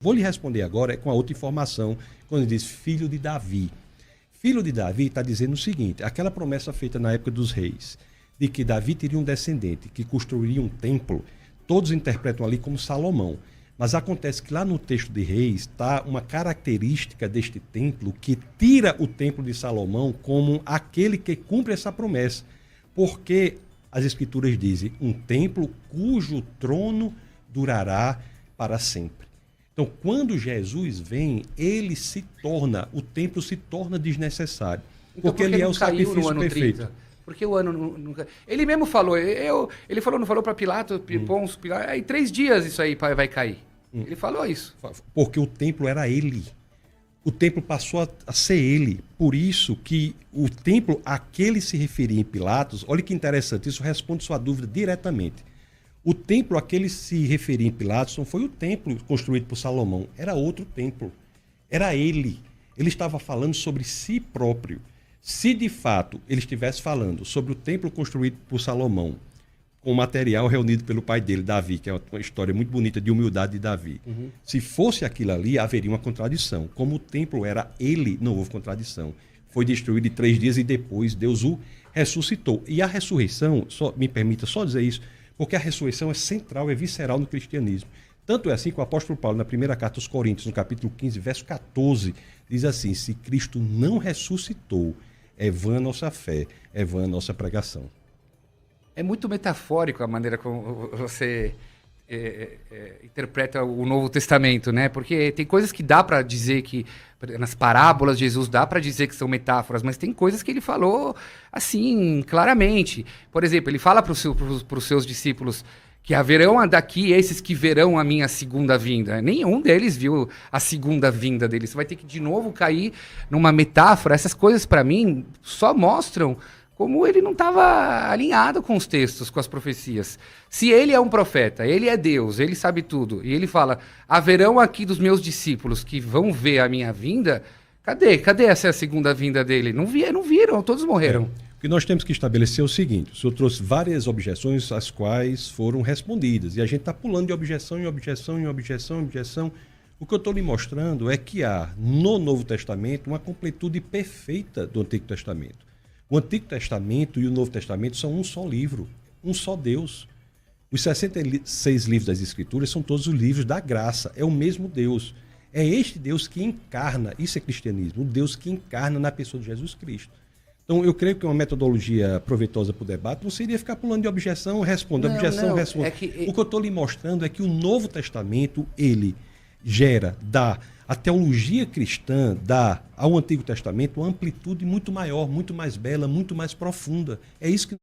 Vou lhe responder agora com a outra informação, quando diz filho de Davi. Filho de Davi está dizendo o seguinte, aquela promessa feita na época dos reis, de que Davi teria um descendente que construiria um templo, todos interpretam ali como Salomão. Mas acontece que lá no texto de Reis está uma característica deste templo que tira o templo de Salomão como aquele que cumpre essa promessa. Porque as escrituras dizem, um templo cujo trono durará para sempre. Então, quando Jesus vem, o templo se torna desnecessário. Então, porque ele é o sacrifício perfeito. 30? Porque o ano nunca... Ele mesmo falou, não falou para Pilatos, Pôncio, Pilatos, em 3 dias isso aí vai cair. Ele falou isso. Porque o templo era ele. O templo passou a ser ele. Por isso que o templo a que ele se referia em Pilatos, olha que interessante, isso responde sua dúvida diretamente. O templo a que ele se referia em Pilatos não foi o templo construído por Salomão, era outro templo. Era ele. Ele estava falando sobre si próprio. Se de fato ele estivesse falando sobre o templo construído por Salomão, com o material reunido pelo pai dele, Davi, que é uma história muito bonita de humildade de Davi. Se fosse aquilo ali, haveria uma contradição. Como o templo era ele, não houve contradição. Foi destruído em 3 dias e depois Deus o ressuscitou. E a ressurreição, me permita só dizer isso, porque a ressurreição é central, é visceral no cristianismo. Tanto é assim que o apóstolo Paulo, na primeira carta aos Coríntios, no capítulo 15, verso 14, diz assim, se Cristo não ressuscitou, é vã a nossa fé, é vã a nossa pregação. É muito metafórico a maneira como você interpreta o Novo Testamento, né? Porque tem coisas que dá para dizer que, nas parábolas de Jesus, dá para dizer que são metáforas, mas tem coisas que ele falou assim, claramente. Por exemplo, ele fala para os seus discípulos que haverão daqui esses que verão a minha segunda vinda. Nenhum deles viu a segunda vinda dele. Você vai ter que de novo cair numa metáfora. Essas coisas, para mim, só mostram como ele não estava alinhado com os textos, com as profecias. Se ele é um profeta, ele é Deus, ele sabe tudo, e ele fala, haverão aqui dos meus discípulos que vão ver a minha vinda, cadê essa segunda vinda dele? Não viram, todos morreram. O que nós temos que estabelecer é o seguinte, o senhor trouxe várias objeções as quais foram respondidas, e a gente está pulando de objeção em objeção, em objeção, em objeção. O que eu estou lhe mostrando é que há no Novo Testamento uma completude perfeita do Antigo Testamento. O Antigo Testamento e o Novo Testamento são um só livro, um só Deus. Os 66 livros das Escrituras são todos os livros da graça, é o mesmo Deus. É este Deus que encarna, isso é cristianismo, o Deus que encarna na pessoa de Jesus Cristo. Então, eu creio que uma metodologia proveitosa para o debate não seria ficar pulando de objeção, responde, objeção, responde. O que eu estou lhe mostrando é que o Novo Testamento, ele dá a teologia cristã dá ao Antigo Testamento uma amplitude muito maior, muito mais bela, muito mais profunda. É isso que